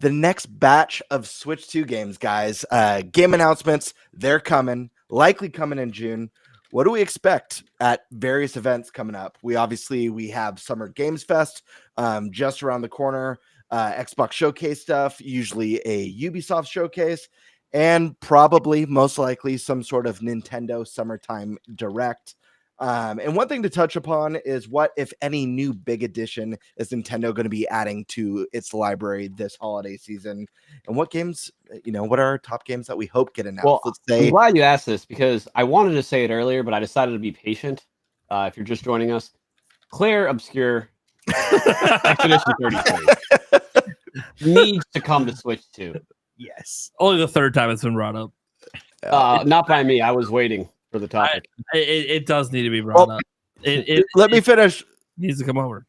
the next batch of Switch 2 games, guys. Game announcements, they're coming, likely coming in June. What do we expect at various events coming up? We have Summer Games Fest just around the corner, Xbox Showcase stuff, usually a Ubisoft showcase, and probably most likely some sort of Nintendo summertime direct. And one thing to touch upon is what, if any, new big addition is Nintendo going to be adding to its library this holiday season? And what games, what are our top games that we hope get announced? Well, Let's say, I'm glad you asked this because I wanted to say it earlier, but I decided to be patient. If you're just joining us, Claire Obscure Expedition 33 needs to come to Switch 2. yes. Only the third time it's been brought up. Not by me. I was waiting for the topic. It does need to be brought up. Let me finish. Needs to come over.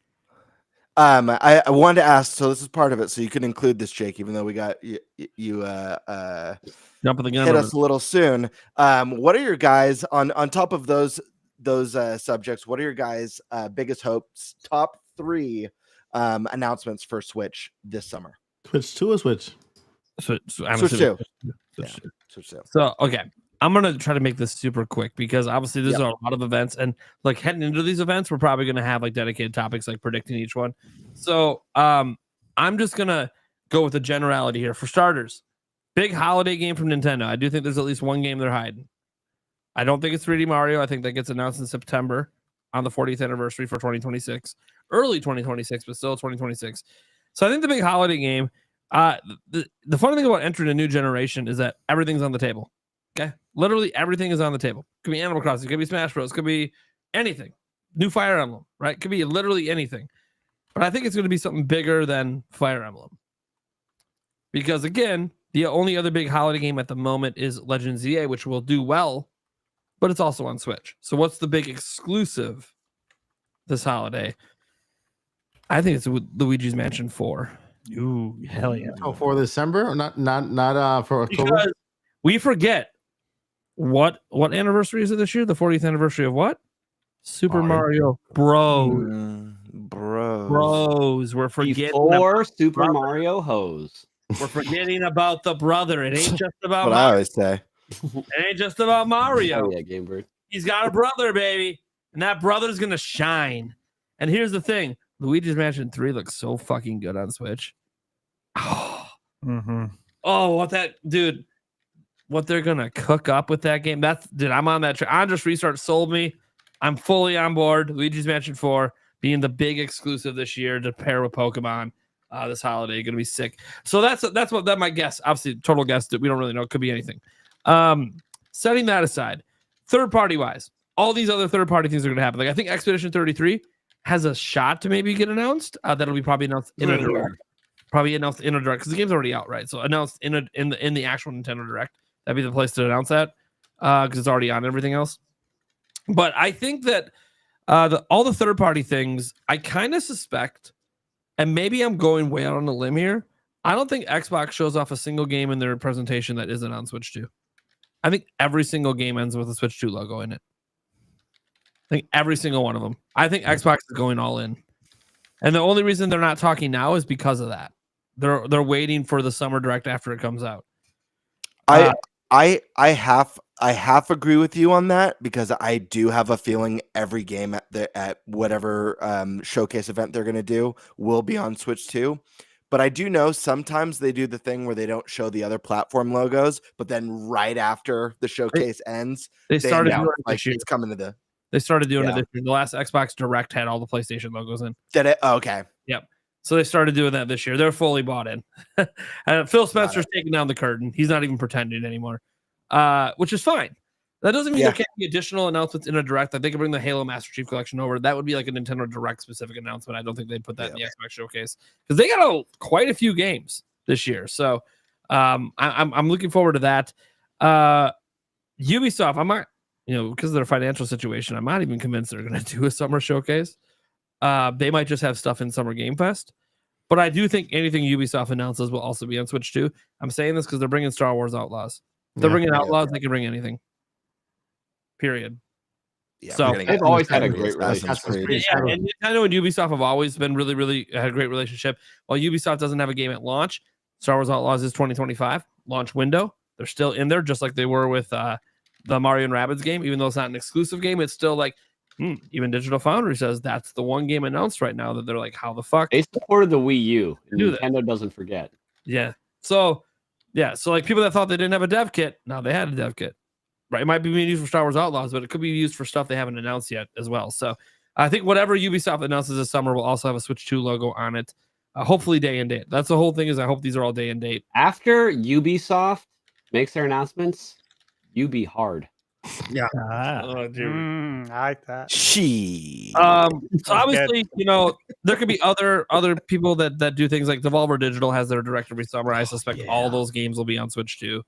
I wanted to ask, so this is part of it, so you can include this, Jake, even though we got you jumping the gun. Hit us a little soon. What are your guys on top of those subjects? What are your guys' biggest hopes? Top 3 announcements for Switch this summer. Switch 2 or Switch? Switch 2. Switch 2. So okay. I'm going to try to make this super quick because obviously there's a lot of events, and like heading into these events, we're probably going to have like dedicated topics, like predicting each one. So I'm just going to go with the generality here. For starters, big holiday game from Nintendo. I do think there's at least one game they're hiding. I don't think it's 3D Mario. I think that gets announced in September on the 40th anniversary for 2026, early 2026, but still 2026. So I think the big holiday game, the funny thing about entering a new generation is that everything's on the table. Okay, literally everything is on the table. Could be Animal Crossing, could be Smash Bros, could be anything. New Fire Emblem, right? Could be literally anything. But I think it's going to be something bigger than Fire Emblem. Because again, the only other big holiday game at the moment is Legend ZA, which will do well, but it's also on Switch. So what's the big exclusive this holiday? I think it's Luigi's Mansion 4. Ooh, hell yeah! Oh, for December or not for October? Because we forget. What anniversary is it this year? The 40th anniversary of what? Super Mario Bros. Bros. We're forgetting Before Super Mario Hose. We're forgetting about the brother. It ain't just about what Mario. I always say. It ain't just about Mario. Oh, yeah, Game Bird. He's got a brother, baby. And that brother's gonna shine. And here's the thing. Luigi's Mansion 3 looks so fucking good on Switch. Oh, what they're gonna cook up with that game. I'm on that track. Andres Restart sold me. I'm fully on board. Luigi's Mansion 4 being the big exclusive this year to pair with Pokemon this holiday. Gonna be sick. So that's my guess. Obviously, total guess that we don't really know. It could be anything. Setting that aside, third party wise, all these other third party things are gonna happen. Like I think Expedition 33 has a shot to maybe get announced. That'll be probably announced in a direct. Probably announced in a direct because the game's already out, right? So announced in the actual Nintendo Direct. That'd be the place to announce that because it's already on everything else. But I think that all the third-party things, I kind of suspect, and maybe I'm going way out on a limb here, I don't think Xbox shows off a single game in their presentation that isn't on Switch 2. I think every single game ends with a Switch 2 logo in it. I think every single one of them. I think Xbox is going all in. And the only reason they're not talking now is because of that. They're waiting for the summer direct after it comes out. I half agree with you on that because I do have a feeling every game at whatever showcase event they're going to do will be on Switch 2. But I do know sometimes they do the thing where they don't show the other platform logos, but then right after the showcase ends, they started doing like it's coming to the. They started doing it this year. The last Xbox Direct had all the PlayStation logos in. Did it? Oh, okay. Yep. So they started doing that this year. They're fully bought in. And Phil Spencer's taking down the curtain. He's not even pretending anymore, which is fine. That doesn't mean there can't be additional announcements in a Direct. Like they could bring the Halo Master Chief Collection over. That would be like a Nintendo Direct specific announcement. I don't think they'd put that in the Xbox Showcase because they got quite a few games this year. So I'm looking forward to that. Ubisoft, I'm not, because of their financial situation, I'm not even convinced they're going to do a summer showcase. They might just have stuff in Summer Game Fest. But I do think anything Ubisoft announces will also be on Switch too. I'm saying this because they're bringing Star Wars Outlaws. If they're bringing Outlaws, they can bring anything. Period. Yeah, so they've always had a great relationship. And Nintendo and Ubisoft have always been really, really had a great relationship. While Ubisoft doesn't have a game at launch, Star Wars Outlaws is 2025 launch window. They're still in there, just like they were with the Mario and Rabbids game. Even though it's not an exclusive game, it's still like, even Digital Foundry says that's the one game announced right now that they're like, how the fuck? They supported the Wii U. And Do that. Nintendo doesn't forget. Yeah. So like people that thought they didn't have a dev kit, now they had a dev kit. Right? It might be being used for Star Wars Outlaws, but it could be used for stuff they haven't announced yet as well. So I think whatever Ubisoft announces this summer will also have a Switch 2 logo on it. Hopefully day and date. That's the whole thing. Is I hope these are all day and date. After Ubisoft makes their announcements, you be hard. Yeah. I like that. So obviously, there could be other people that do things like Devolver Digital has their direct every summer. I suspect all those games will be on Switch 2.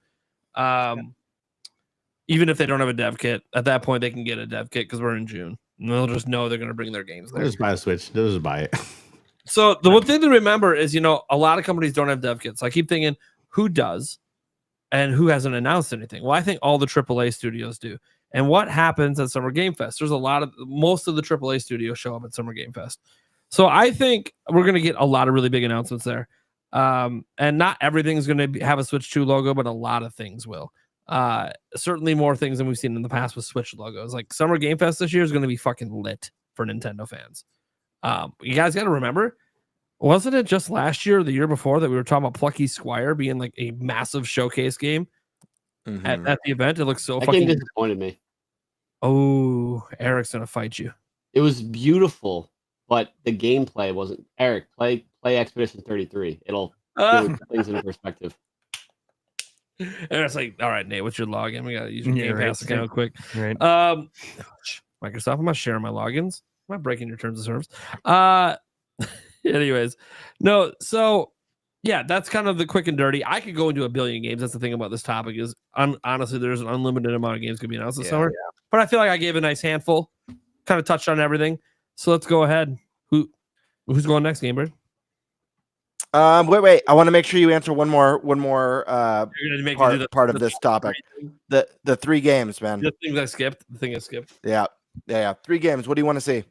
Even if they don't have a dev kit, at that point they can get a dev kit because we're in June. And they'll just know they're going to bring their games there. They'll just buy a Switch. They'll just buy it. So the one thing to remember is, a lot of companies don't have dev kits. I keep thinking, who does and who hasn't announced anything? Well, I think all the AAA studios do. And what happens at Summer Game Fest? There's most of the AAA studios show up at Summer Game Fest. So I think we're going to get a lot of really big announcements there. And not everything's going to have a Switch 2 logo, but a lot of things will. Certainly more things than we've seen in the past with Switch logos. Like Summer Game Fest this year is going to be fucking lit for Nintendo fans. You guys got to remember, wasn't it just last year or the year before that we were talking about Plucky Squire being like a massive showcase game at the event? It looks so That fucking game disappointed me. Oh, Eric's gonna fight you. It was beautiful, but the gameplay wasn't. Eric, play Expedition 33. It'll put things into perspective. And it's like, all right, Nate, what's your login? We gotta use your Game Pass account quick. Right. Microsoft, I'm not sharing my logins. I'm not breaking your terms of service. Anyways, no, so yeah, that's kind of the quick and dirty. I could go into a billion games. That's the thing about this topic is honestly, there's an unlimited amount of games could be announced this summer. Yeah. But I feel like I gave a nice handful, kind of touched on everything. So let's go ahead. Who's going next, Gamebird? Wait. I want to make sure you answer one more part of this topic. The 3 games, man. The things I skipped. The thing I skipped. Yeah. 3 games. What do you want to see?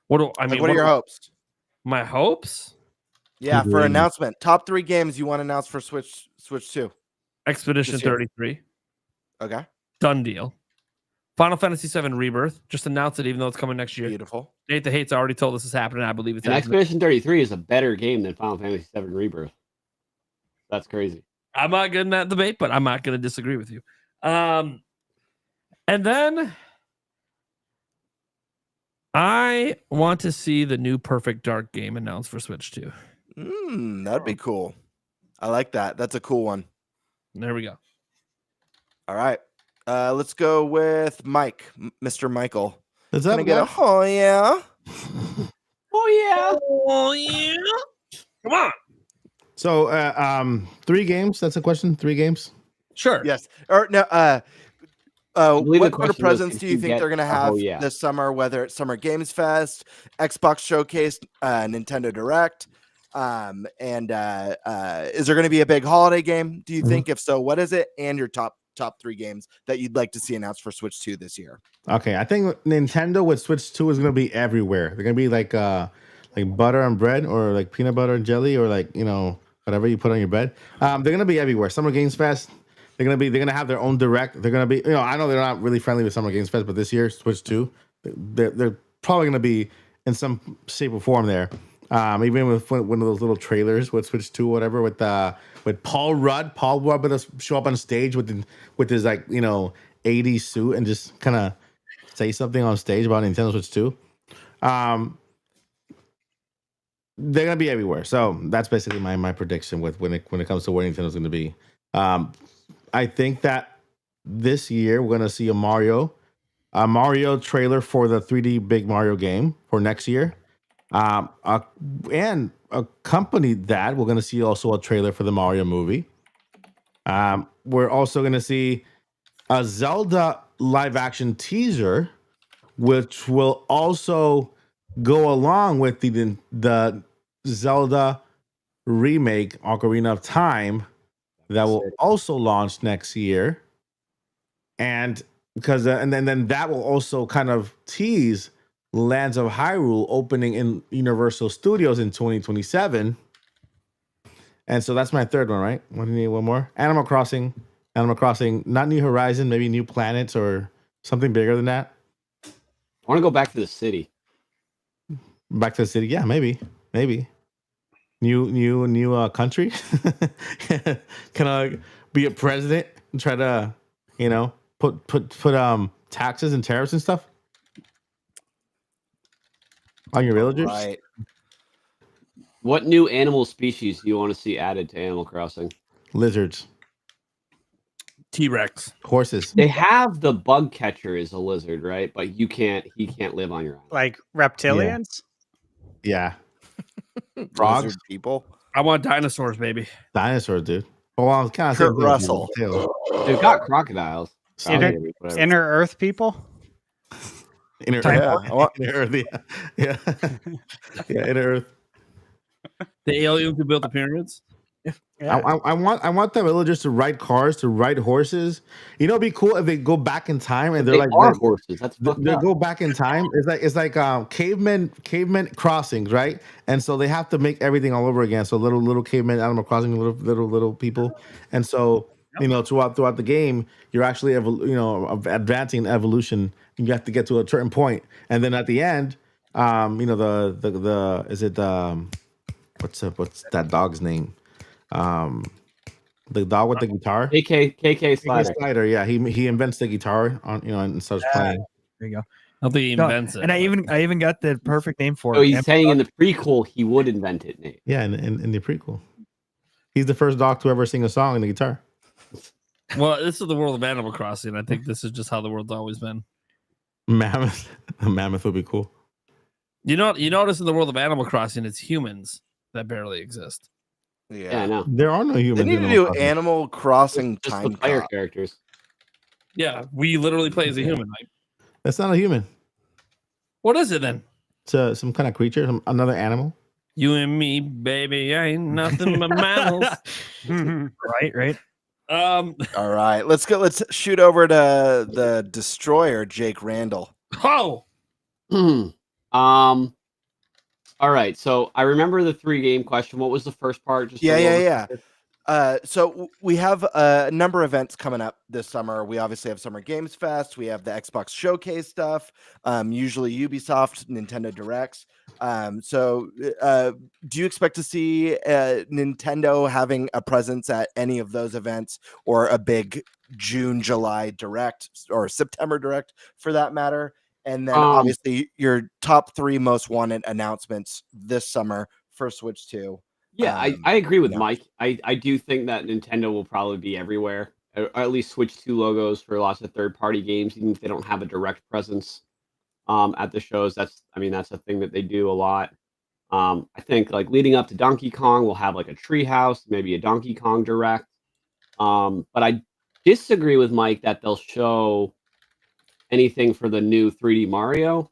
What are your hopes? My hopes? Yeah, for announcement. Top 3 games you want to announce for Switch 2. Expedition 33. Okay. Done deal. Final Fantasy VII Rebirth. Just announce it, even though it's coming next year. Beautiful. Nate the Hate's already told us it's happening. I believe it's And happening. Expedition 33 is a better game than Final Fantasy VII Rebirth. That's crazy. I'm not getting that debate, but I'm not going to disagree with you. And then I want to see the new Perfect Dark game announced for Switch 2. That'd be cool. I like that. That's a cool one. There we go. All right. Let's go with Mike, Mr. Michael. Is that oh yeah? Oh yeah! Come on. So 3 games. That's a question. 3 games. Sure. Yes. Or no. What sort of presents do you think they're going to have this summer? Whether it's Summer Games Fest, Xbox Showcase, Nintendo Direct, and is there going to be a big holiday game? Do you think? If so, what is it? And your top 3 games that you'd like to see announced for Switch 2 this year? Okay, I think Nintendo with Switch 2 is going to be everywhere. They're going to be like butter on bread, or like peanut butter and jelly, or like whatever you put on your bread. They're going to be everywhere. Summer Games Fest. They're gonna have their own direct. They're gonna be, I know they're not really friendly with Summer Games Fest, but this year Switch 2, they're probably gonna be in some shape or form there. Even with one of those little trailers with Switch 2 or whatever, with Paul Rudd with us show up on stage with his 80s suit and just kind of say something on stage about Nintendo Switch 2. They're gonna be everywhere. So that's basically my prediction with when it comes to where Nintendo's gonna be. I think that this year we're gonna see a Mario trailer for the 3D Big Mario game for next year, and accompanied that we're gonna see also a trailer for the Mario movie. We're also gonna see a Zelda live action teaser, which will also go along with the Zelda remake Ocarina of Time. That will also launch next year, and then that will also kind of tease Lands of Hyrule opening in Universal Studios in 2027, And so that's my third one, right? What do you need? One more? Animal Crossing. Animal Crossing, not New Horizon, maybe New Planets or something bigger than that. I want to go back to the city. Back to the city. Yeah, maybe. New country. Can I be a president and try to, put taxes and tariffs and stuff on your villagers? Right. What new animal species do you want to see added to Animal Crossing? Lizards, T-Rex. horses. They have the bug catcher is a lizard, right? But he can't live on your island. Like reptilians? Yeah. Frogs. Lizard people. I want dinosaurs, baby. Dinosaurs, dude. Oh, well, it's kind of Kurt Russell. They've got crocodiles. Inner Earth people? Inner Yeah, Earth. Inner Earth. Yeah. Yeah, Inner Earth. The aliens who built the pyramids. Yeah. I want the villagers to ride cars, to ride horses. It'd be cool if they go back in time and they're They like are horses. That's fucked they up. go back in time. It's like cavemen crossings, right? And so they have to make everything all over again. So little cavemen, Animal Crossing, little people. And so throughout the game, you're actually advancing evolution. And you have to get to a certain point, and then at the end, the is it what's that dog's name? The dog with the guitar. KK Slider. Slider, yeah. He invents the guitar and starts playing. There you go. I don't think he No, invents it. and I even got the perfect name for So it. he's saying in the prequel he would invent it, Nate. Yeah, in the prequel. He's the first dog to ever sing a song in the guitar. Well, this is the world of Animal Crossing. I think this is just how the world's always been. Mammoth. A mammoth would be cool. You notice in the world of Animal Crossing, it's humans that barely exist. Yeah, I know. There are no humans. They need in to do Animal Crossing. Animal Crossing Just time the player cop. characters. Yeah, we literally play as a human. Like, That's not a human. what is it then? It's some kind of creature, another animal. You and me, baby, ain't nothing but mammals. Right. All right, let's go. Let's shoot over to the Destroyer, Jake Randall. Oh, All right. So I remember the 3-game question. What was the first part? Just Yeah. So we have a number of events coming up this summer. We obviously have Summer Games Fest. We have the Xbox Showcase stuff. Usually Ubisoft, Nintendo Directs. Do you expect to see Nintendo having a presence at any of those events, or a big June, July Direct, or September Direct for that matter? And then obviously your top 3 most wanted announcements this summer for Switch 2. Yeah, I agree with yeah. Mike. I do think that Nintendo will probably be everywhere, or at least Switch 2 logos for lots of third-party games, even if they don't have a direct presence at the shows. That's a thing that they do a lot. I think like leading up to Donkey Kong, we'll have like a Treehouse, maybe a Donkey Kong Direct. But I disagree with Mike that they'll show anything for the new 3D Mario.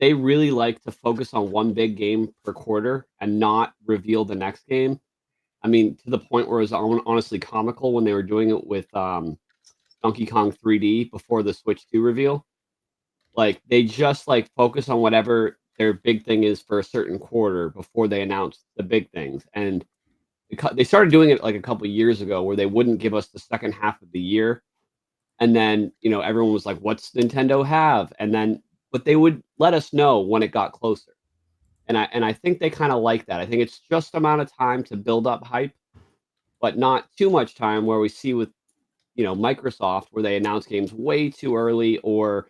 They really like to focus on one big game per quarter and not reveal the next game. I mean, to the point where it was honestly comical when they were doing it with Donkey Kong 3D before the Switch 2 reveal. Like, they just like focus on whatever their big thing is for a certain quarter before they announce the big things. And they started doing it like a couple of years ago, where they wouldn't give us the second half of the year. And then, everyone was like, what's Nintendo have? But they would let us know when it got closer. And I think they kind of like that. I think it's just amount of time to build up hype, but not too much time, where we see with, Microsoft, where they announce games way too early, or,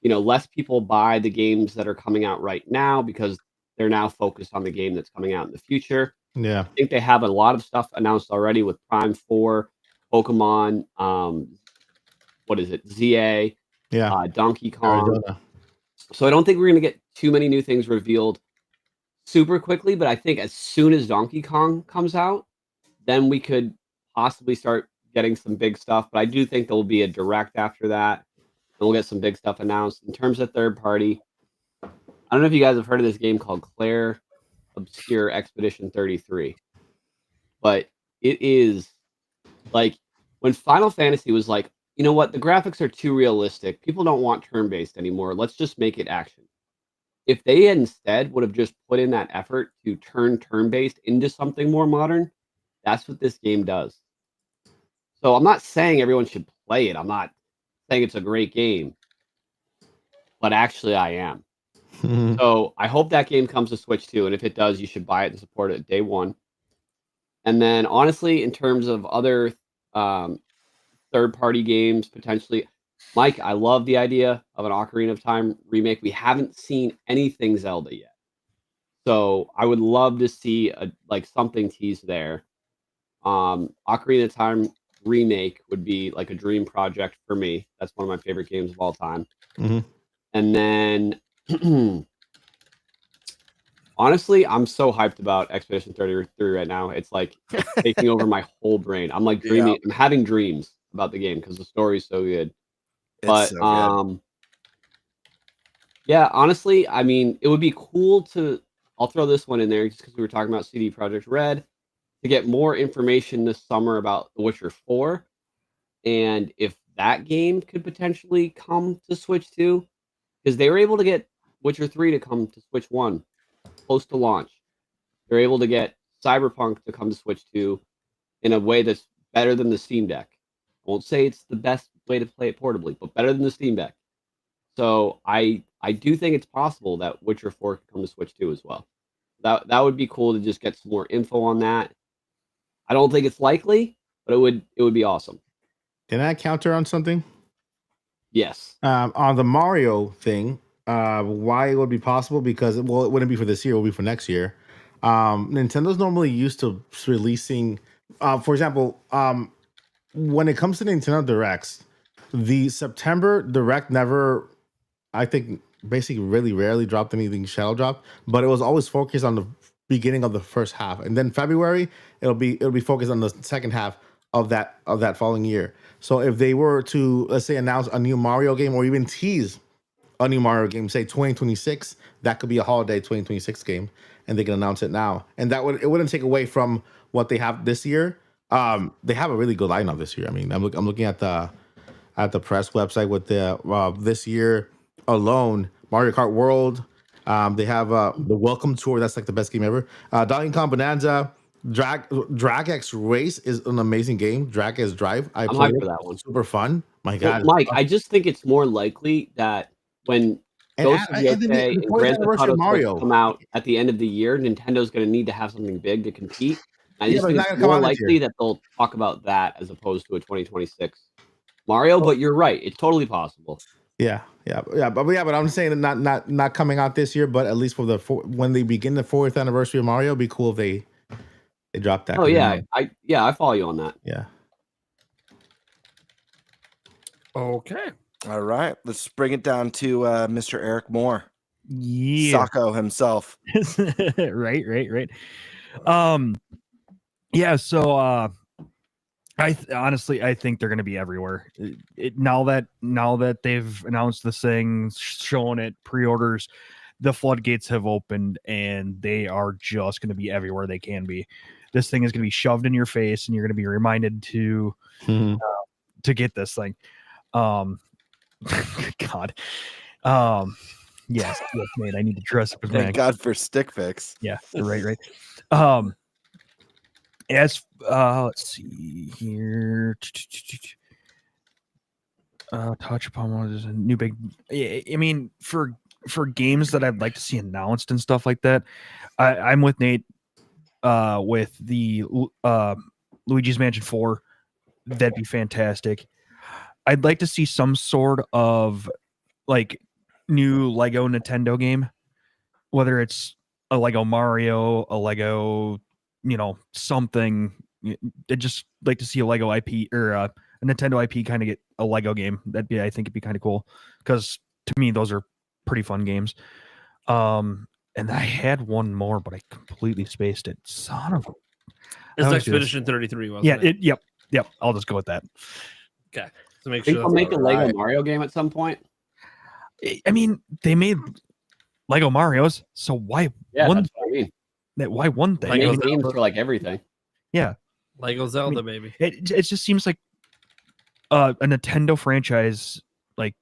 less people buy the games that are coming out right now because they're now focused on the game that's coming out in the future. Yeah. I think they have a lot of stuff announced already with Prime 4, Pokemon, what is it? ZA, Donkey Kong. Arizona. So I don't think we're going to get too many new things revealed super quickly, but I think as soon as Donkey Kong comes out, then we could possibly start getting some big stuff. But I do think there will be a direct after that, and we'll get some big stuff announced. In terms of third party, I don't know if you guys have heard of this game called Claire Obscure Expedition 33, but it is like when Final Fantasy was like, you know what, the graphics are too realistic. People don't want turn-based anymore. Let's just make it action. if they instead would have just put in that effort to turn turn-based into something more modern, that's what this game does. So I'm not saying everyone should play it. I'm not saying it's a great game, but actually I am. So I hope that game comes to Switch too, and if it does, you should buy it and support it day one. And then honestly, in terms of other third-party games potentially, Mike, I love the idea of an Ocarina of Time remake. We haven't seen anything Zelda yet, so I would love to see something teased there. Ocarina of Time remake would be like a dream project for me. That's one of my favorite games of all time. Mhm. And then honestly, I'm so hyped about Expedition 33 right now. It's like taking over my whole brain. I'm like dreaming. I'm having dreams about the game because the story's so good. It's so good. Yeah, honestly, I mean, it would be cool to. I'll throw this one in there just because we were talking about CD Projekt Red to get more information this summer about The Witcher 4, and if that game could potentially come to Switch 2, because they were able to get Witcher 3 to come to Switch 1 close to launch. They're able to get Cyberpunk to come to Switch 2 in a way that's better than the Steam Deck. I won't say it's the best way to play it portably, but better than the Steam Deck. So I do think it's possible that Witcher 4 could come to Switch 2 as well. That would be cool to just get some more info on that. I don't think it's likely, but it would be awesome. Can I counter on something? Yes. On the Mario thing, why it would be possible? Because it wouldn't be for this year; it will be for next year. Nintendo's normally used to releasing, for example, when it comes to Nintendo Directs, the September Direct never, I think, basically really rarely dropped anything shadow drop, but it was always focused on the beginning of the first half, and then February it'll be focused on the second half of that following year. So if they were to, let's say, announce a new Mario game or even tease a new Mario game, say 2026, that could be a holiday 2026 game, and they can announce it now, and it wouldn't take away from what they have this year. They have a really good lineup this year. I mean, I'm looking at the press website with the this year alone, Mario Kart World. They have the Welcome Tour. That's like the best game ever. Donkey Kong Bonanza. Drag X Race is an amazing game. Drag X Drive. I'm hyped for that one. Super fun. My Well, God, Mike, I just think it's more likely that when Ghost of Yotei and Grand Theft Auto Mario come out at the end of the year, Nintendo's going to need to have something big to compete. I just but think it's not it's gonna come more out this likely year. that they'll talk about that as opposed to a 2026 Mario. But you're right; it's totally possible. Yeah, but I'm saying not coming out this year, but at least for when they begin the 4th anniversary of Mario, it'd be cool if they drop that. Oh yeah, I follow you on that. Yeah. Okay. All right, let's bring it down to Mr. Eric Moore, Yeah. Sacco himself. right. Yeah, so honestly I think they're going to be everywhere. Now that they've announced this thing, shown it, pre-orders, the floodgates have opened and they are just going to be everywhere they can be. This thing is going to be shoved in your face and you're going to be reminded to get this thing. God. Yes, mate. I need to dress up as Thank Max. God for Stick Fix. Yeah, right. As let's see here. Touch upon what is a new big. I mean, for games that I'd like to see announced and stuff like that, I'm with Nate. With the Luigi's Mansion 4, that'd be fantastic. I'd like to see some sort of like new Lego Nintendo game, whether it's a Lego Mario, a Lego, something. I'd just like to see a Lego IP or a Nintendo IP kind of get a Lego game. I think it'd be kind of cool because to me those are pretty fun games. And I had one more, but I completely spaced it. Son of a. It's Expedition 33, wasn't Yeah. it? Yep. I'll just go with that. Okay. So make Think sure they'll make a Lego right. Mario game at some point. I mean, they made Lego Marios, so why Yeah, one? that's what I mean. Why one thing? They Lego make games Zelda. for like everything. Yeah, Lego Zelda, baby. it just seems like a Nintendo franchise like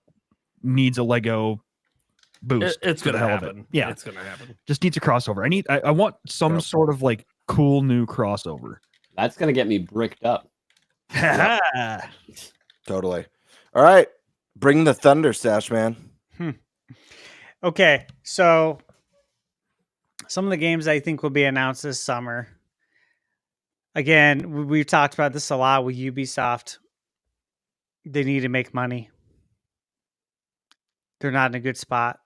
needs a Lego boost. It's for gonna the hell of it. happen. Yeah, It's gonna happen. just needs a crossover. I want some Yep. sort of like cool new crossover. That's gonna get me bricked up. Totally. All right. Bring the thunder, Stash Man. Okay, so some of the games I think will be announced this summer. Again, we've talked about this a lot with Ubisoft. They need to make money. They're not in a good spot.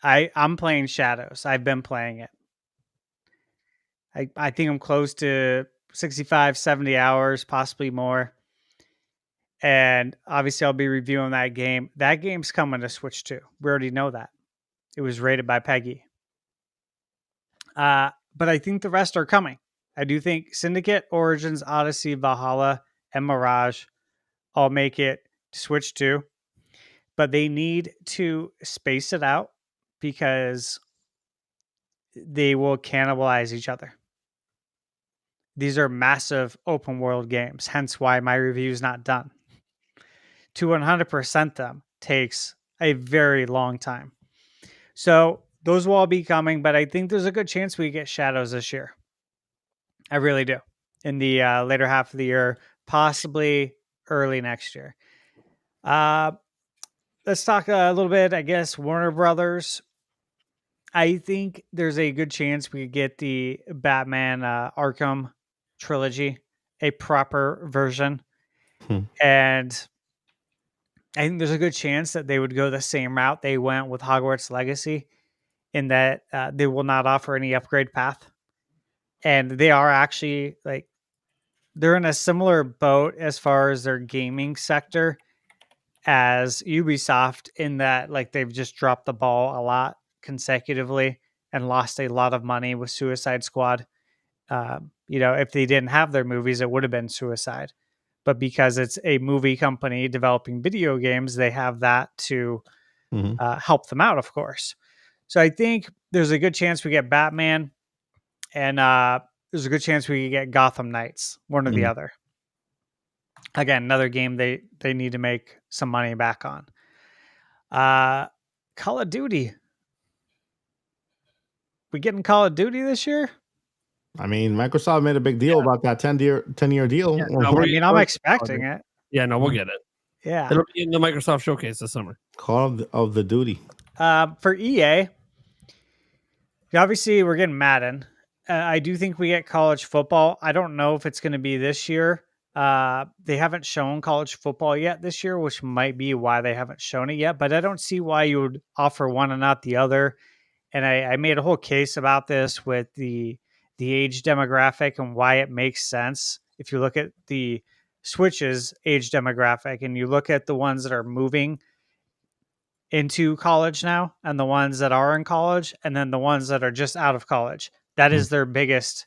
I'm playing Shadows. I've been playing it. I think I'm close to 65, 70 hours, possibly more. And obviously I'll be reviewing that game. That game's coming to Switch 2. We already know that. It was rated by Peggy. But I think the rest are coming. I do think Syndicate, Origins, Odyssey, Valhalla, and Mirage all make it to Switch 2. But they need to space it out because they will cannibalize each other. These are massive open world games, hence why my review is not done. To 100% them takes a very long time. So those will all be coming, but I think there's a good chance we get Shadows this year. I really do. In the later half of the year, possibly early next year. Let's talk a little bit, I guess, Warner Brothers. I think there's a good chance we get the Batman Arkham trilogy, a proper version. And I think there's a good chance that they would go the same route they went with Hogwarts Legacy, in that they will not offer any upgrade path. And they are actually they're in a similar boat as far as their gaming sector as Ubisoft, in that they've just dropped the ball a lot consecutively and lost a lot of money with Suicide Squad. If they didn't have their movies, it would have been Suicide. But because it's a movie company developing video games, they have that to help them out, of course. So I think there's a good chance we get Batman, and there's a good chance we get Gotham Knights, one or the other. Again, another game they need to make some money back on. Call of Duty. We getting Call of Duty this year? I mean, Microsoft made a big deal about that 10-year deal. Yeah, I mean, I'm expecting it. Yeah, no, we'll get it. Yeah. It'll be in the Microsoft Showcase this summer. Call of the Duty. For EA, obviously we're getting Madden. I do think we get college football. I don't know if it's going to be this year. They haven't shown college football yet this year, which might be why they haven't shown it yet. But I don't see why you would offer one and not the other. And I made a whole case about this with the age demographic and why it makes sense. If you look at the Switch's age demographic and you look at the ones that are moving into college now and the ones that are in college and then the ones that are just out of college, that is their biggest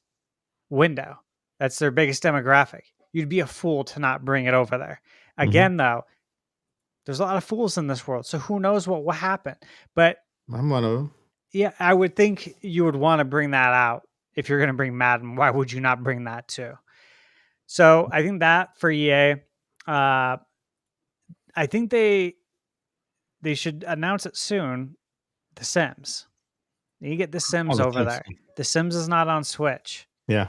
window. That's their biggest demographic. You'd be a fool to not bring it over there. Again, though, there's a lot of fools in this world, so who knows what will happen. But I'm one of them. yeah, I would think you would want to bring that out. If you're going to bring Madden, why would you not bring that too? So I think that for EA, I think they should announce it soon. The Sims. You get The Sims over there. The Sims is not on Switch. Yeah.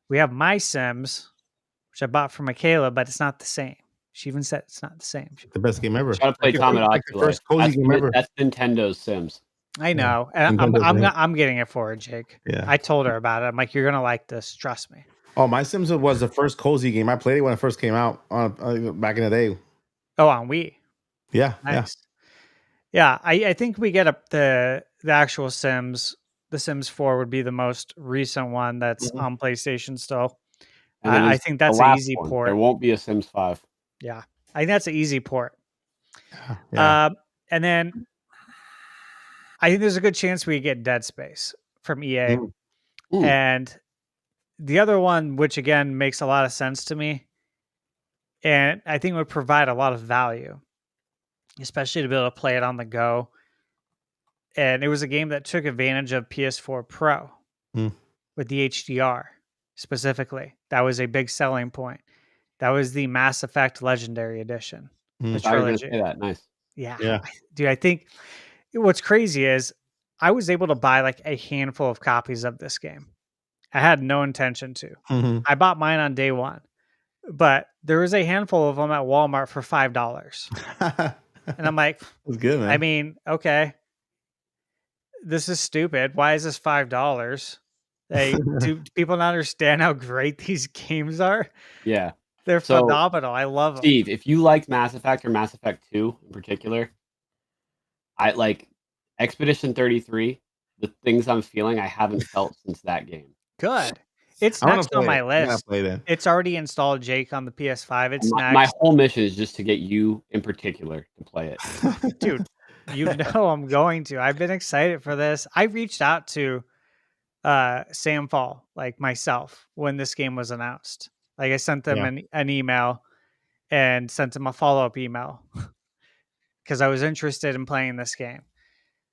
We have My Sims, which I bought for Michaela, but it's not the same. She even said it's not the same. The best game ever. Try to play Tomodachi First cozy game ever. That's Nintendo's Sims. I know, and I'm getting it for her, Jake. Yeah. I told her about it. I'm like, you're gonna like this. Trust me. Oh, My Sims was the first cozy game. I played it when it first came out back in the day. Oh, on Wii. Yeah. Nice. Yeah, I think we get the actual Sims. The Sims 4 would be the most recent one that's on PlayStation still. I think that's an easy port. There won't be a Sims 5. Yeah, I think that's an easy port. Yeah. And then I think there's a good chance we get Dead Space from EA. And the other one, which again makes a lot of sense to me, and I think would provide a lot of value, especially to be able to play it on the go. And it was a game that took advantage of PS4 Pro with the HDR specifically. That was a big selling point. That was the Mass Effect Legendary Edition. The I was going to trilogy. say that. Nice. Yeah. Dude, I think what's crazy is I was able to buy like a handful of copies of this game. I had no intention to. Mhm. I bought mine on day one, but there was a handful of them at Walmart for $5. And I'm like, That's good, man. I mean, okay, this is stupid. Why is this $5? Do people not understand how great these games are? Yeah. They're So, phenomenal. I love them. Steve, if you liked Mass Effect or Mass Effect 2 in particular, I like Expedition 33. The things I'm feeling, I haven't felt since that game. Good. It's I want next to on play my it. I gotta list. play that. It's already installed, Jake, on the PS5. It's My next. whole mission is just to get you in particular to play it. Dude, you know I'm going to. I've been excited for this. I reached out to Sam Fall, like myself, when this game was announced. Like I sent them Yeah. an email and sent him a follow-up email because I was interested in playing this game.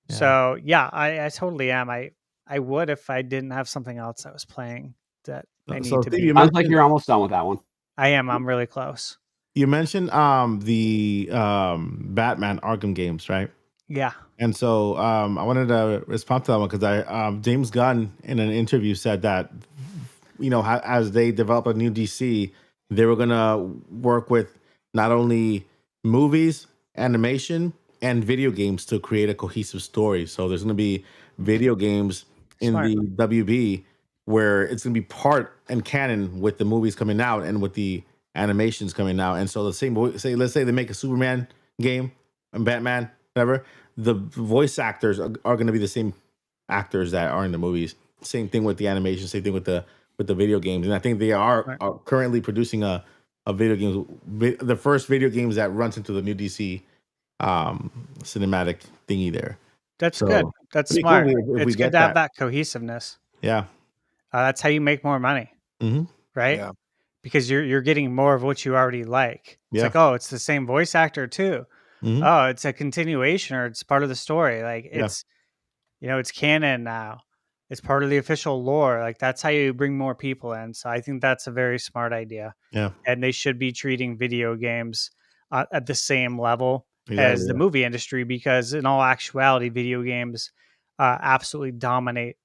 Yeah. So yeah, I totally am. I would if I didn't have something else I was playing that I need So to Steve, be. you Sounds like mentioned you're almost done with that one. I am. I'm really close. the Batman Arkham games, right? Yeah. And so I wanted to respond to that one because James Gunn in an interview said that as they develop a new DC, they were gonna work with not only movies, animation, and video games to create a cohesive story. So there's gonna be video games in Smart. the WB where it's gonna be part and canon with the movies coming out and with the animations coming out. And so the same let's say they make a Superman game and Batman, whatever, the voice actors are going to be the same actors that are in the movies. Same thing with the animation, same thing with the video games. And I think they are currently producing a video game, the first video games that runs into the new DC cinematic thingy there. That's So, good. That's pretty smart. cool if we It's good get to have that cohesiveness. Yeah. That's how you make more money, Mhm. right? Yeah. Because you're getting more of what you already like. It's Yeah. like, oh, it's the same voice actor too. Mhm. Oh, it's a continuation or it's part of the story. Like Yeah. it's canon now. It's part of the official lore. Like that's how you bring more people in. So I think that's a very smart idea. Yeah. And they should be treating video games at the same level Exactly, as the movie industry, because in all actuality, video games absolutely dominate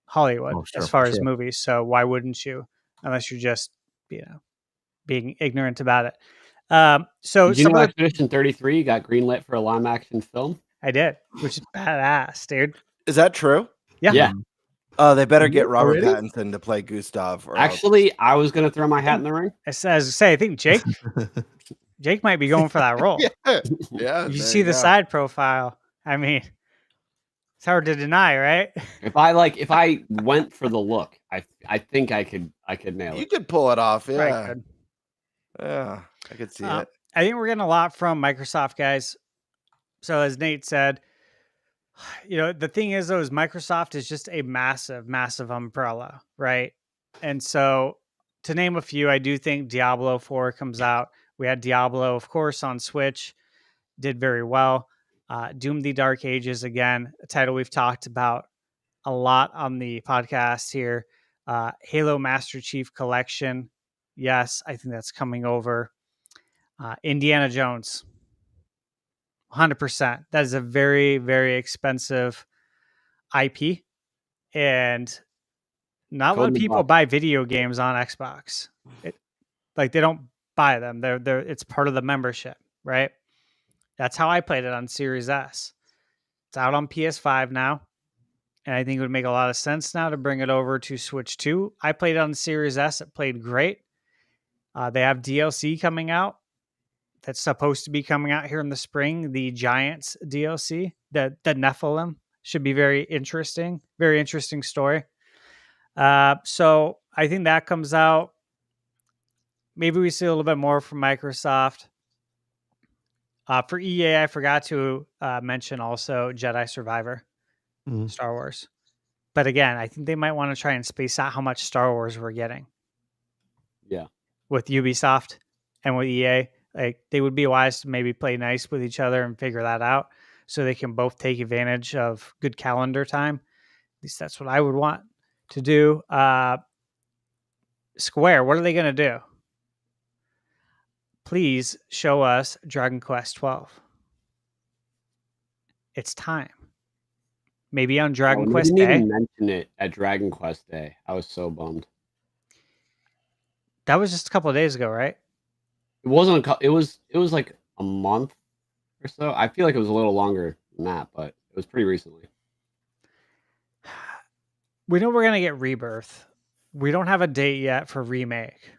Hollywood Oh, sure, as far for as sure. movies. So why wouldn't you, unless you're just, being ignorant about it. So Did you some know of the, Expedition 33 got greenlit for a live action film? I did, which is badass, dude. Is that true? Yeah. Yeah. Oh, they better get Robert Already? Pattinson to play Gustav. Or else- Actually, I was going to throw my hat in the ring. As I say, I think Jake might be going for that role. yeah, yeah. You there see the go. side profile. I mean, it's hard to deny, right? If I went for the look, I think I could nail You it. could pull it off. Right, Yeah, good. yeah. I could see it. I think we're getting a lot from Microsoft, guys. So as Nate said, the thing is, though, is Microsoft is just a massive, massive umbrella, right? And so to name a few, I do think Diablo 4 comes out. We had Diablo, of course, on Switch, did very well. Doom the Dark Ages, again, a title we've talked about a lot on the podcast here. Halo Master Chief Collection. Yes, I think that's coming over. Indiana Jones. 100%. That is a very, very expensive IP. And not a lot of people buy video games on Xbox. They don't buy them. It's part of the membership, right? That's how I played it on Series S. It's out on PS5 now. And I think it would make a lot of sense now to bring it over to Switch 2. I played it on Series S. It played great. They have DLC coming out that's supposed to be coming out here in the spring. The Giants DLC, the Nephilim, should be very interesting. Very interesting story. So I think that comes out. Maybe we see a little bit more from Microsoft. For EA, I forgot to mention also Jedi Survivor, Star Wars. But again, I think they might want to try and space out how much Star Wars we're getting. Yeah. With Ubisoft and with EA, like they would be wise to maybe play nice with each other and figure that out so they can both take advantage of good calendar time. At least that's what I would want to do. Square, what are they going to do? Please show us Dragon Quest 12. It's time. Maybe on Oh, Dragon they Quest didn't Day. even mention it at Dragon Quest Day. I was so bummed. That was just a couple of days ago, right? It wasn't it was like a month or so. I feel like it was a little longer than that, but it was pretty recently. We know we're gonna get Rebirth. We don't have a date yet for Remake.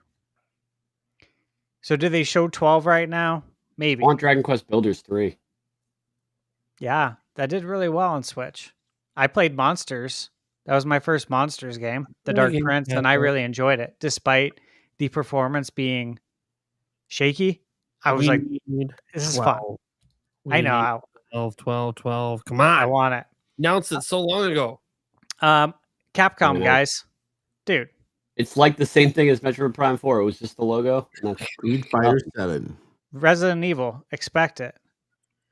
So do they show 12 right now? Maybe. I want Dragon Quest Builders 3. Yeah, that did really well on Switch. I played Monsters. That was my first Monsters game, The Dark Prince, and I really enjoyed it, despite the performance being shaky. I was like, this is fun. I know. 12. Come I on. want it. Announced it so long ago. Capcom know. guys, dude. It's like the same thing as Metroid Prime 4. It was just the logo. And that's Street Fighter 7. Resident Evil, expect it.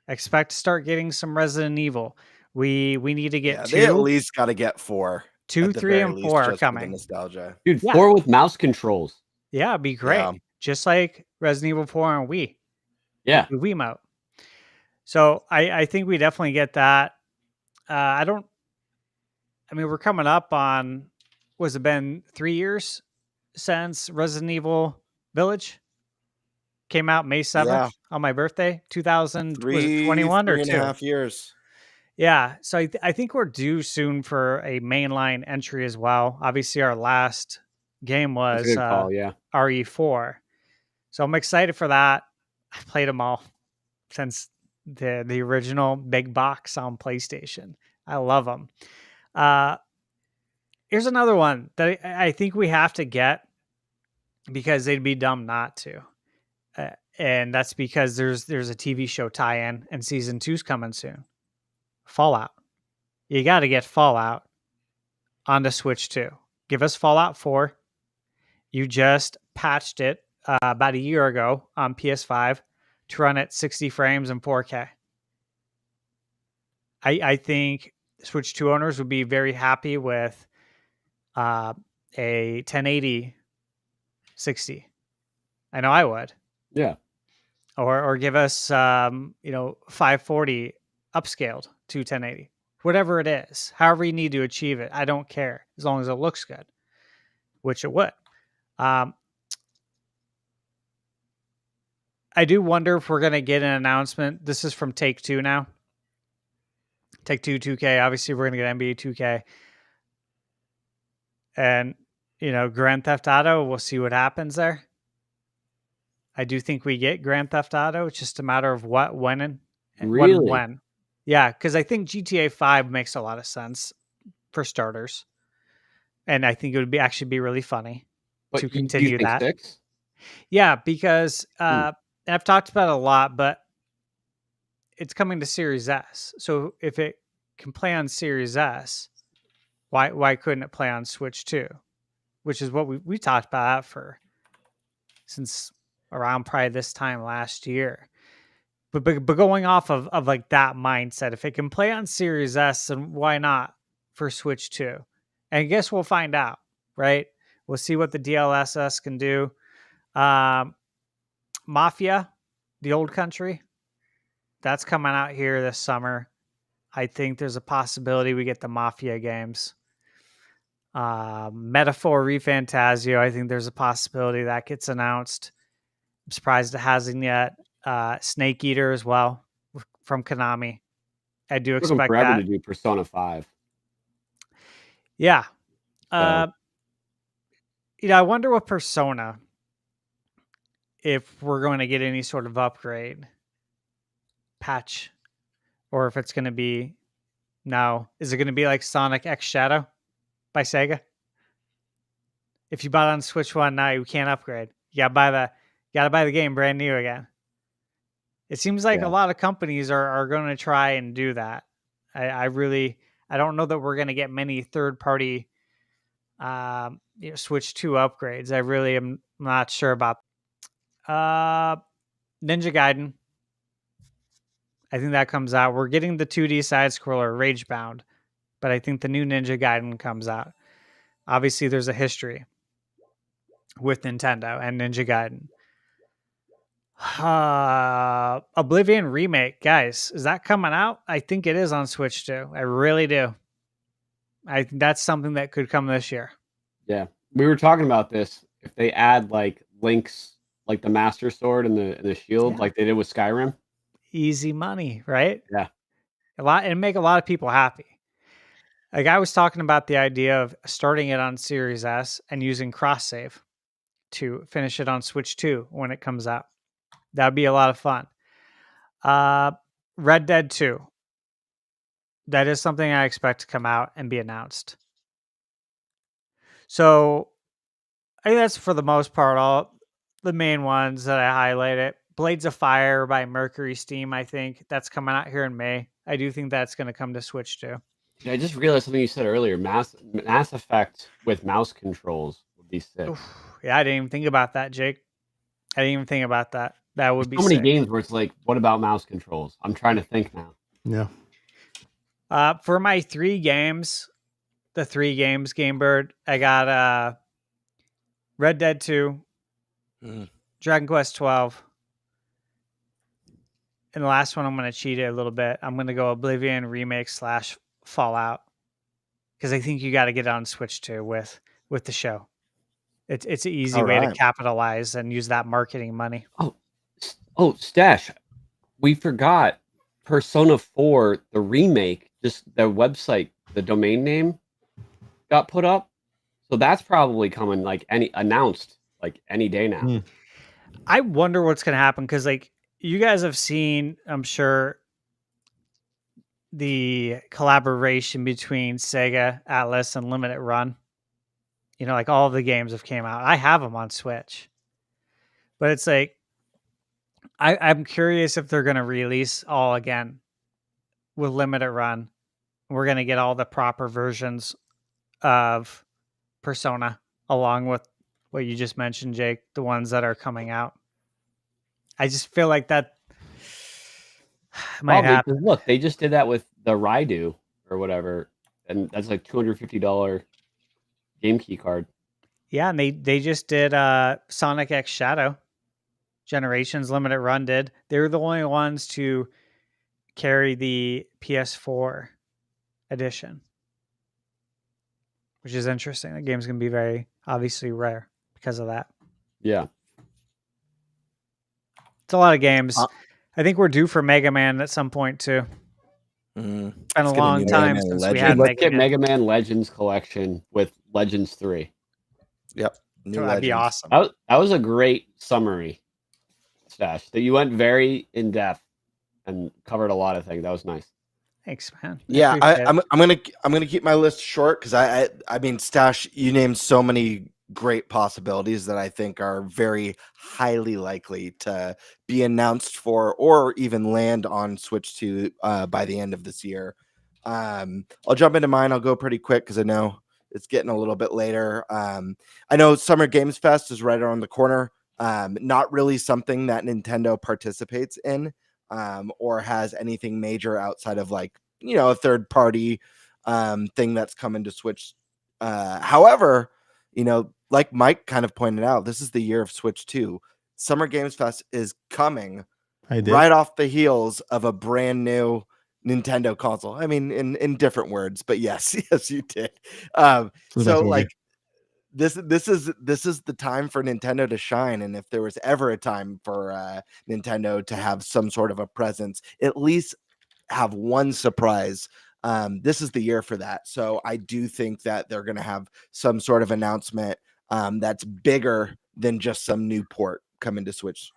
Expect to start getting some Resident Evil. We need to get They at two, least got to get 4. 2, at the 3, very and least, 4 are just for the coming. nostalgia. dude, Yeah. 4 with mouse controls. Yeah, it'd be great. Yeah. Just like Resident Evil 4 on Wii. Yeah. The Wiimote. So I think we definitely get that. We're coming up on, was it been 3 years since Resident Evil Village came out May 7th Yeah. on my birthday, 2000, was it 3, 21 or 2? 3.5 years. Yeah, so I think we're due soon for a mainline entry as well. Obviously, our last game That's a was good call, yeah. RE4. So I'm excited for that. I played them all since the original big box on PlayStation. I love them. Here's another one that I think we have to get because they'd be dumb not to. And that's because there's a TV show tie-in and season 2's coming soon. Fallout. You got to get Fallout on the Switch 2. Give us Fallout 4. You just patched it about a year ago on PS5 to run at 60 frames and 4K. I think Switch 2 owners would be very happy with a 1080 60. I know I would. Yeah. Or give us 540 upscaled to 1080. Whatever it is, however you need to achieve it, I don't care as long as it looks good, which it would. I do wonder if we're going to get an announcement. This is from Take-Two now. Take-Two 2K. Obviously, we're going to get NBA 2K. And, Grand Theft Auto, we'll see what happens there. I do think we get Grand Theft Auto. It's just a matter of what, when, and Really? when. Yeah, because I think GTA 5 makes a lot of sense for starters. And I think it would actually be really funny to continue do you that. think 6? Yeah, because and I've talked about it a lot, but it's coming to Series S. So if it can play on Series S, why couldn't it play on Switch too? Which is what we talked about for since around probably this time last year. But going off of like that mindset, if it can play on Series S, then why not for Switch 2? And I guess we'll find out, right? We'll see what the DLSS can do. Mafia, the Old Country, that's coming out here this summer. I think there's a possibility we get the Mafia games. Metaphor ReFantazio, I think there's a possibility that gets announced. I'm surprised it hasn't yet. Snake Eater as well from Konami. I do It took them expect forever that. to do Persona 5. Yeah. I wonder with Persona if we're going to get any sort of upgrade patch or if it's going to be is it going to be like Sonic X Shadow by Sega? If you bought it on Switch 1 now, you can't upgrade. You gotta buy the game brand new again. It seems like a lot of companies are going to try and do that. I don't know that we're going to get many third-party Switch 2 upgrades. I really am not sure about Ninja Gaiden. I think that comes out. We're getting the 2D side-scroller Ragebound, but I think the new Ninja Gaiden comes out. Obviously, there's a history with Nintendo and Ninja Gaiden. Oblivion remake, guys, is that coming out? I think it is on Switch too. I really do. I think that's something that could come this year. Yeah, we were talking about this. If they add like links, like the Master Sword and the shield, Yeah. like they did with Skyrim. Easy money, right? Yeah. And make a lot of people happy. Like I was talking about the idea of starting it on Series S and using cross save to finish it on Switch 2 when it comes out. That'd be a lot of fun. Red Dead 2. That is something I expect to come out and be announced. So I think that's for the most part all the main ones that I highlighted. Blades of Fire by Mercury Steam, I think that's coming out here in May. I do think that's going to come to Switch too. Yeah, I just realized something you said earlier. Mass Effect with mouse controls would be sick. Oof. Yeah, I didn't even think about that, Jake. I didn't even think about that. That would There's be so many sick. games where it's like, what about mouse controls? I'm trying to think now. Yeah. For my 3 games, the 3 games, Game Bird, I got Red Dead 2, Dragon Quest 12, and the last one I'm going to cheat it a little bit. I'm going to go Oblivion remake / Fallout because I think you got to get it on Switch too with the show. It's an easy way to capitalize and use that marketing money. Oh, Stash, we forgot Persona 4, the remake, just their website, the domain name got put up. So that's probably coming announced any day now. I wonder what's going to happen because like you guys have seen, I'm sure, the collaboration between Sega, Atlas, and Limited Run. You know, like all of the games have came out. I have them on Switch. But it's like I'm curious if they're going to release all again with Limited Run. We're going to get all the proper versions of Persona along with what you just mentioned, Jake, the ones that are coming out. I just feel like that might happen. Because look, they just did that with the Raidu or whatever, and that's like $250 game key card. Yeah, and they just did Sonic X Shadow. Generations Limited Run did. They were the only ones to carry the PS4 edition, which is interesting. The game's going to be very obviously rare because of that. Yeah. It's a lot of games. I think we're due for Mega Man at some point too. It's been a long time since we had Let's get Mega Man Legends Collection with Legends 3. Yep. That'd be awesome. That was a great summary, Stash. That you went very in depth and covered a lot of things. That was nice. Thanks, man. Yeah, I'm gonna keep my list short because I mean, Stash, you named so many great possibilities that I think are very highly likely to be announced for or even land on Switch 2 by the end of this year. I'll jump into mine. I'll go pretty quick because I know it's getting a little bit later. I know Summer Games Fest is right around the corner. Not really something that Nintendo participates in or has anything major outside of like, you know, a third party thing that's coming to Switch. However, you know, like Mike kind of pointed out, this is the year of Switch 2. Summer Games Fest is coming right off the heels of a brand new Nintendo console. I mean, in different words, but yes, you did. So like this is the time for Nintendo to shine. And if there was ever a time for Nintendo to have some sort of a presence, at least have one surprise, this is the year for that. So I do think that they're going to have some sort of announcement that's bigger than just some new port coming to Switch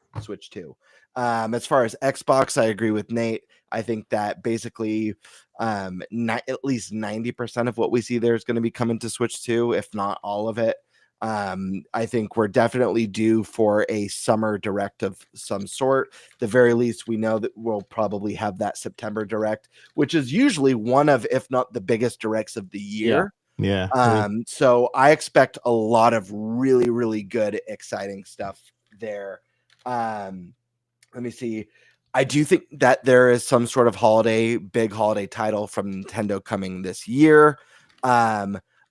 2. As far as Xbox, I agree with Nate. I think that basically at least 90% of what we see there is going to be coming to Switch 2, if not all of it. I think we're definitely due for a summer direct of some sort. The very least, we know that we'll probably have that September direct, which is usually one of, if not the biggest directs of the year. Yeah. So I expect a lot of really, really good, exciting stuff there. Let me see. I do think that there is some sort of big holiday title from Nintendo coming this year.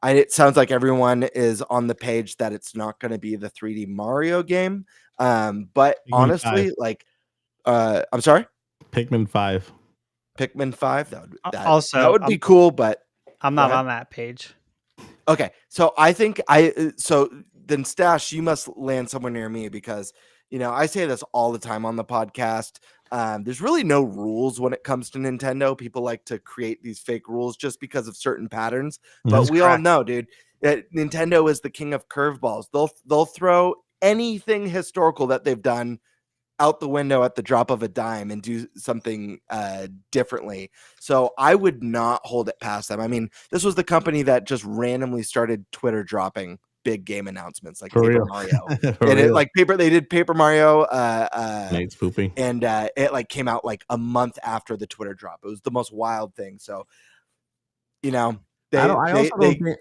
it sounds like everyone is on the page that it's not going to be the 3D Mario game. But Pikmin honestly, 5. like, I'm sorry, Pikmin 5. Pikmin 5. That Also, would be cool, but I'm go not ahead. on that page. Okay, so I think so then Stash, you must land somewhere near me because I say this all the time on the podcast. There's really no rules when it comes to Nintendo. People like to create these fake rules just because of certain patterns, but Mhm. we all know, dude, that Nintendo is the king of curveballs. They'll throw anything historical that they've done out the window at the drop of a dime and do something differently. So I would not hold it past them. I mean, this was the company that just randomly started Twitter dropping big game announcements like For Paper real. Mario. For And real. they did Paper Mario Nate's pooping. and it like came out like a month after the Twitter drop. It was the most wild thing. So, I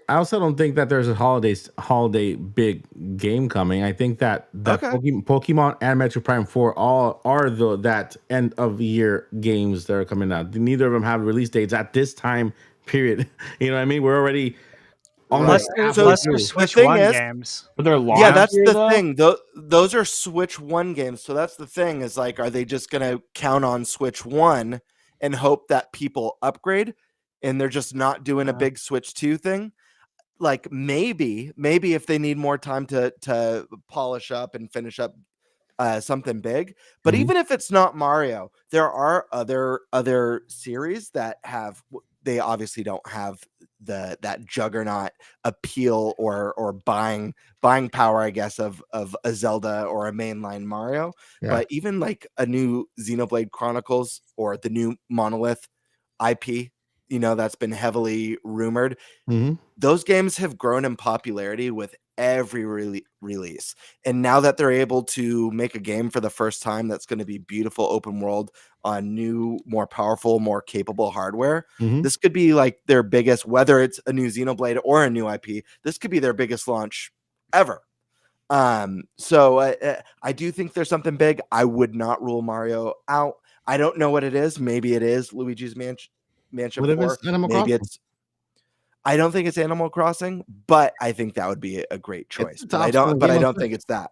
also don't think that there's a holiday big game coming. I think that Okay. Pokemon and Metro Prime 4 all are that end of year games that are coming out. Neither of them have release dates at this time period. You know what I mean? We're already Plus, almost So plus halfway there's through. Switch thing One is- games. For their launch Yeah, that's year, the though? thing. Those are Switch 1 games. So that's the thing is like, are they just going to count on Switch 1 and hope that people upgrade and they're just not doing a big Switch 2 thing? Like maybe if they need more time to polish up and finish up something big. But Mhm. even if it's not Mario, there are other series that they obviously don't have that juggernaut appeal or buying power, I guess, of a Zelda or a mainline Mario. Yeah. But even like a new Xenoblade Chronicles or the new Monolith IP, that's been heavily rumored. Mhm. Those games have grown in popularity with every release. And now that they're able to make a game for the first time that's going to be beautiful open world on new, more powerful, more capable hardware, Mhm. this could be like their biggest, whether it's a new Xenoblade or a new IP, this could be their biggest launch ever. So I do think there's something big. I would not rule Mario out. I don't know what it is. Maybe it is Luigi's Mansion What if 4. it's Animal Maybe Crossing? I don't think it's Animal Crossing, but I think that would be a great choice. the But I top-selling don't game on think Switch. it's that.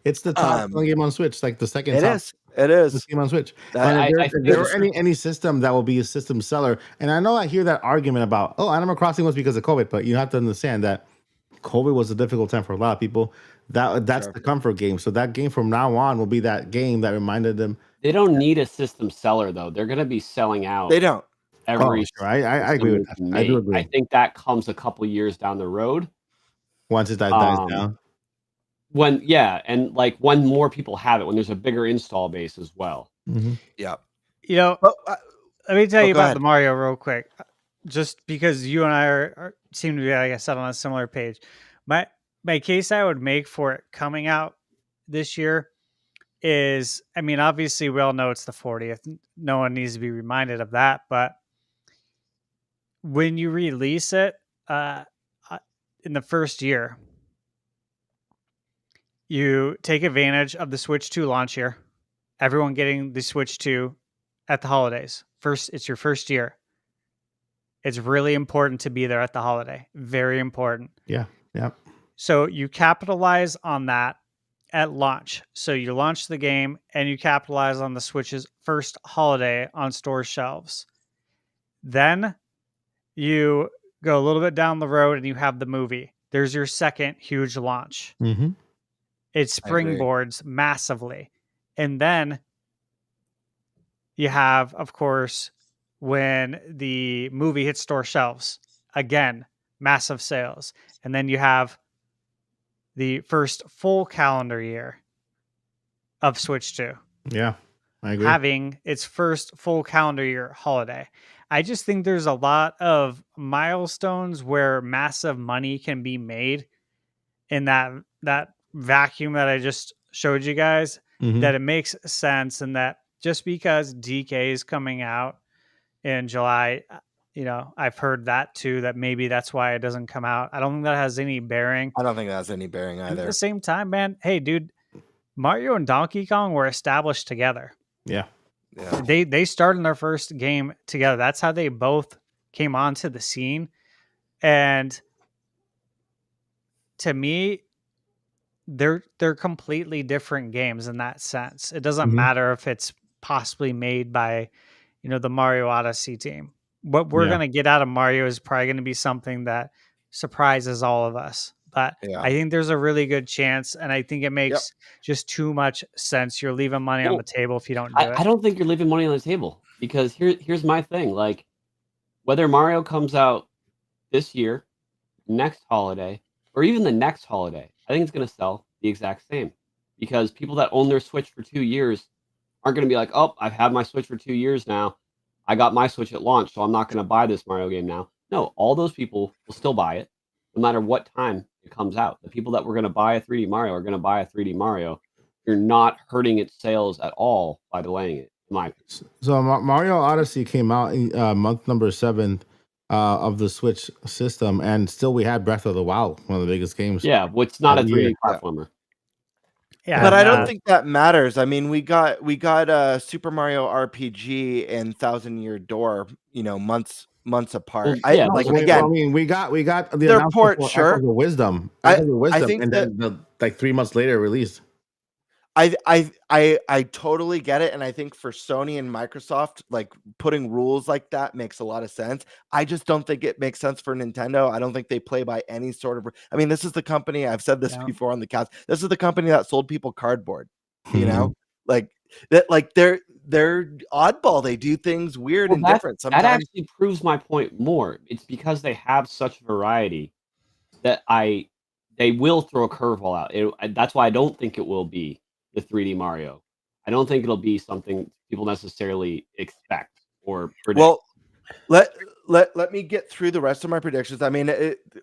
It's the top selling game on Switch, like the second It top is. It is. game on Switch. That- And I if think there were any system that will be a system seller, and I know I hear that argument about, oh, Animal Crossing was because of COVID, but you have to understand that COVID was a difficult time for a lot of people. That's Sure. the comfort game. So that game from now on will be that game that reminded them. They don't need a system seller, though. They're going to be selling out They don't. every Oh, sure. I agree with that. system I do made. agree. I think that comes a couple years down the road. Once it dies down. And like when more people have it, when there's a bigger install base as well. Mhm. Yeah. Let me tell you go about ahead. the Mario real quick, just because you and I seem to be, like I said, on a similar page. My case I would make for it coming out this year is, I mean, obviously we all know it's the 40th. No one needs to be reminded of that, but when you release it in the first year, you take advantage of the Switch 2 launch year. Everyone getting the Switch 2 at the holidays. It's your first year. It's really important to be there at the holiday. Very important. Yeah. Yeah. So you capitalize on that at launch. So you launch the game and you capitalize on the Switch's first holiday on store shelves. Then you go a little bit down the road and you have the movie. There's your second huge launch. Mm-hmm. It springboards massively. And then you have, of course, when the movie hits store shelves, again, massive sales. And then you have the first full calendar year of Switch 2. Yeah, I agree. Having its first full calendar year holiday. I just think there's a lot of milestones where massive money can be made in that vacuum that I just showed you guys, that it makes sense, and that just because DK is coming out in July, I've heard that too, that maybe that's why it doesn't come out. I don't think that has any bearing. I don't think that has any bearing And either. at the same time, man, hey, dude, Mario and Donkey Kong were established together. Yeah. They started their first game together. That's how they both came onto the scene. And to me, they're completely different games in that sense. It doesn't Mhm. matter if it's possibly made by, the Mario Odyssey team. What we're Yeah. gonna get out of Mario is probably gonna be something that surprises all of us. But Yeah. I think there's a really good chance, and I think it Yep. makes just too much sense. You're leaving money on Well, the table if you don't do I it. don't think you're leaving money on the table because here's my thing. Like whether Mario comes out this year, next holiday, or even the next holiday, I think it's going to sell the exact same because people that own their Switch for 2 years aren't going to be like, oh, I've had my Switch for 2 years now. I got my Switch at launch, so I'm not going to buy this Mario game now. No, all those people will still buy it no matter what time it comes out. The people that were going to buy a 3D Mario are going to buy a 3D Mario. You're not hurting its sales at all by delaying it, in my opinion. So Mario Odyssey came out in month number 7 of the Switch system, and still we had Breath of the Wild, one of the biggest games Yeah, what's not a that year. 3D platformer. Yeah, But and, I don't think that matters. I mean, we got Super Mario RPG and Thousand Year Door, months apart. Well, I yeah, like those are again, I mean, we got the their announcement port, for sure. Echoes of Wisdom, I Echoes of Wisdom, think and that then like 3 months later released. I totally get it, and I think for Sony and Microsoft, like putting rules like that makes a lot of sense. I just don't think it makes sense for Nintendo. I don't think they play by any sort of. I mean, this is the company. I've said this Yeah. before on the cast. This is the company that sold people cardboard. You Mhm. know, like that. Like they're oddball. They do things weird Well, and that different. that Sometimes, actually proves my point more. It's because they have such variety that they will throw a curveball out. That's why I don't think it will be the 3D Mario. I don't think it'll be something people necessarily expect or predict. well, let me get through the rest of my predictions. I mean,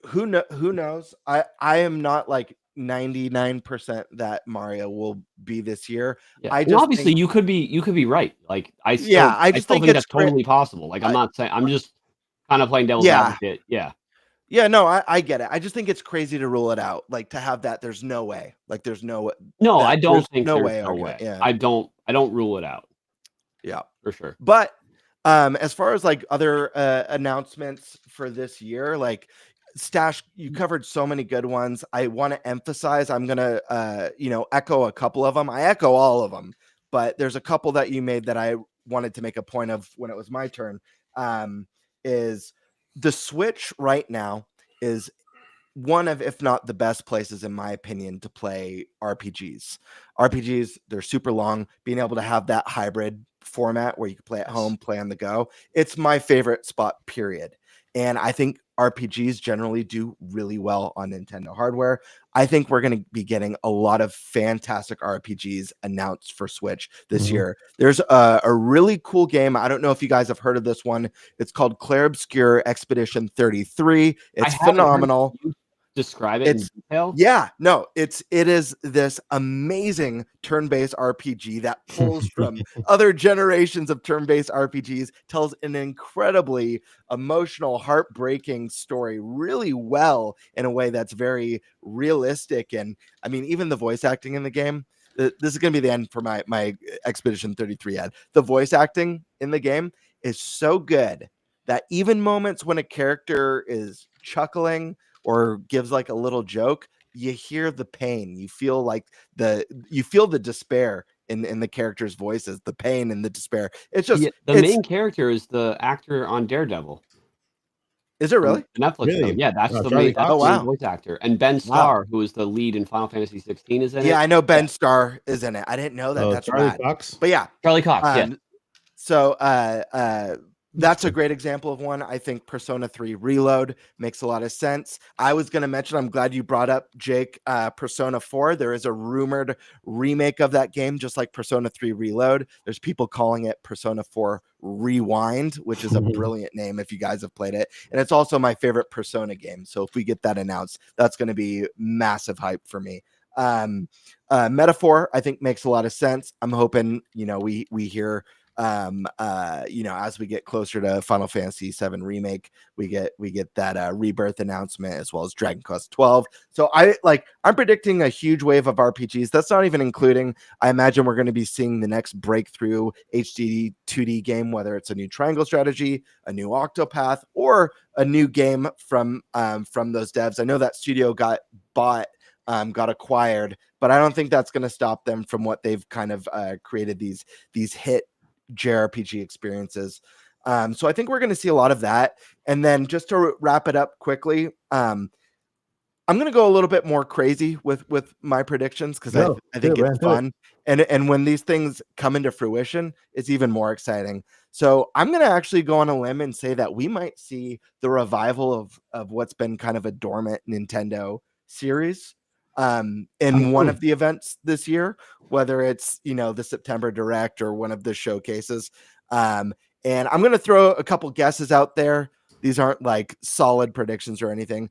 who knows? I am not like 99% that Mario will be this year. Yeah, I and just obviously think, you could be right. Like I yeah, I just still think think it's that's totally possible. Like I'm not saying I'm just kind of playing devil's yeah, advocate. Yeah. yeah, no, I get it. I just think it's crazy to rule it out. Like to have that, there's no way. Like there's no No, I that don't there's think no there's way no argument. way. Yeah, I don't rule it out yeah. for sure. But as far as like other announcements for this year, like Stash, you covered so many good ones. I want to emphasize, I'm gonna echo a couple of them. I echo all of them, but there's a couple that you made that I wanted to make a point of when it was my turn. Is the Switch right now is one of, if not the best places, in my opinion, to play RPGs. RPGs, they're super long. Being able to have that hybrid format where you can play at home, play on the go, it's my favorite spot, period. And I think RPGs generally do really well on Nintendo hardware. I think we're going to be getting a lot of fantastic RPGs announced for Switch this Mhm. year. There's a really cool game. I don't know if you guys have heard of this one. It's called Clair Obscure Expedition 33. I It's haven't heard phenomenal. you describe it in It's detail. yeah, no, it is this amazing turn-based RPG that pulls from other generations of turn-based RPGs, tells an incredibly emotional, heartbreaking story really well in a way that's very realistic. And I mean, even the voice acting in the game. This is going to be the end for my Expedition 33 ad. The voice acting in the game is so good that even moments when a character is chuckling or gives like a little joke, you hear the pain. You feel like you feel the despair in the characters' voices, the pain and the despair. It's just The main character is the actor on Daredevil. Is it really? The Netflix show. Really? Yeah, that's the Charlie main that's Oh, the main wow. voice actor. And Ben Starr, who is the lead in Final Fantasy 16, is in it. Yeah, I know Ben Starr is in it. I didn't know that. That's Charlie rad. Cox. But yeah, Charlie Cox, yeah. So that's a great example of one. I think Persona 3 Reload makes a lot of sense. I was going to mention, I'm glad you brought up, Jake, Persona 4. There is a rumored remake of that game, just like Persona 3 Reload. There's people calling it Persona 4 Rewind, which is a brilliant name if you guys have played it. And it's also my favorite Persona game. So if we get that announced, that's going to be massive hype for me. Metaphor, I think, makes a lot of sense. I'm hoping, we hear As we get closer to Final Fantasy VII Remake, we get that Rebirth announcement, as well as Dragon Quest 12. So I'm predicting a huge wave of RPGs. That's not even including, I imagine we're going to be seeing the next breakthrough HD 2D game, whether it's a new Triangle Strategy, a new Octopath, or a new game from those devs. I know that studio got bought, got acquired, but I don't think that's going to stop them from what they've kind of created, these hit JRPG experiences. So I think we're going to see a lot of that. And then just to wrap it up quickly, I'm going to go a little bit more crazy with my predictions, because I think it's fun. And when these things come into fruition, it's even more exciting. So I'm going to actually go on a limb and say that we might see the revival of what's been kind of a dormant Nintendo series in one of the events this year, whether it's, the September Direct or one of the showcases. And I'm going to throw a couple guesses out there. These aren't like solid predictions or anything.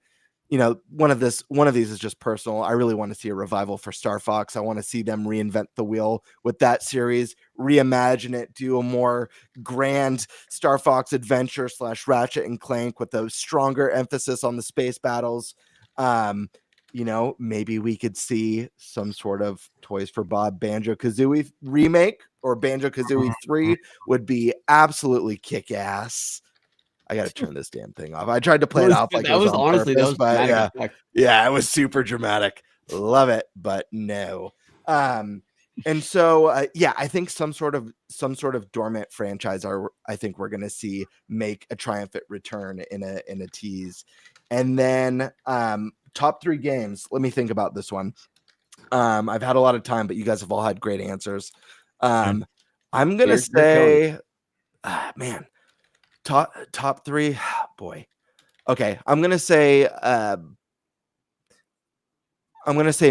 One of these is just personal. I really want to see a revival for Star Fox. I want to see them reinvent the wheel with that series, reimagine it, do a more grand Star Fox adventure / Ratchet and Clank with a stronger emphasis on the space battles. Maybe we could see some sort of Toys for Bob Banjo-Kazooie remake, or Banjo-Kazooie 3 would be absolutely kick-ass. I got to turn this damn thing off. I tried to play it off like it was on honestly, purpose, but yeah. It was super dramatic. Love it, but no. And so I think some sort of dormant franchise I think we're gonna see make a triumphant return in a tease. And then top 3 games. Let me think about this one. I've had a lot of time, but you guys have all had great answers. I'm gonna say, man, top 3. Boy. Okay, I'm gonna say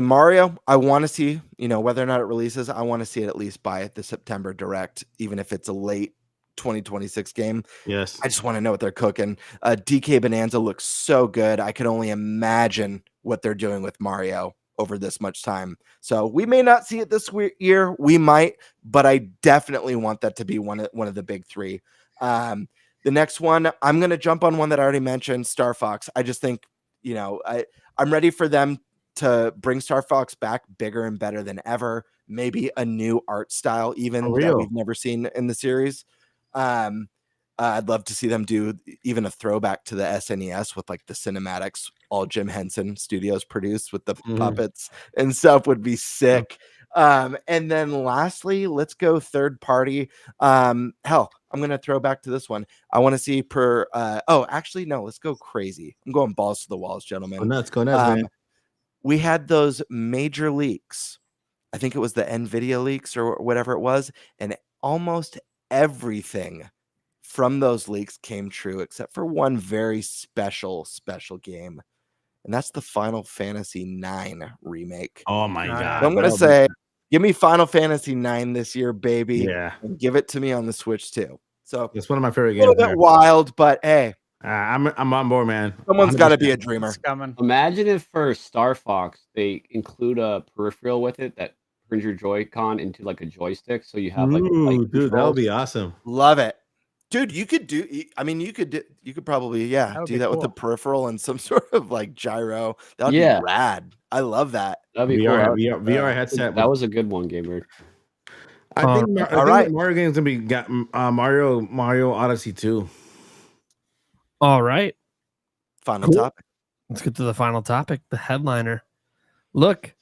Mario. I want to see, whether or not it releases, I want to see it at least by the September Direct, even if it's a late 2026 game. Yes. I just want to know what they're cooking. DK Bonanza looks so good. I can only imagine what they're doing with Mario over this much time. So we may not see it this year. We might, but I definitely want that to be one of the big 3. The next one, I'm going to jump on one that I already mentioned, Star Fox. I just think, I'm ready for them to bring Star Fox back bigger and better than ever. Maybe a new art style even that we've never seen in the series. I'd love to see them do even a throwback to the SNES with like the cinematics, all Jim Henson Studios produced with the puppets and stuff, would be sick. And then lastly, let's go third party. Hell, I'm going to throw back to this one. I want to see let's go crazy. I'm going balls to the walls, gentlemen. Go nuts, man. We had those major leaks. I think it was the NVIDIA leaks or whatever it was. And almost everything from those leaks came true, except for one very special game. And that's the Final Fantasy IX remake. Oh my God. So I'm going to say, give me Final Fantasy IX this year, baby. Yeah. And give it to me on the Switch too. So it's one of my favorite games. A little bit wild, but hey. I'm on board, man. Someone's got to be a dreamer. Imagine if for Star Fox they include a peripheral with it that turns your Joy-Con into like a joystick, so you have like. Dude, that would be awesome. Love it, dude. You could probably do that with the peripheral and some sort of like gyro. That would be rad. I love that. That'd be VR, cool. VR headset. That was a good one, Gamer. I think Mario game's gonna be Mario Odyssey 2. All right. Final topic. Let's get to the final topic, the headliner. Look,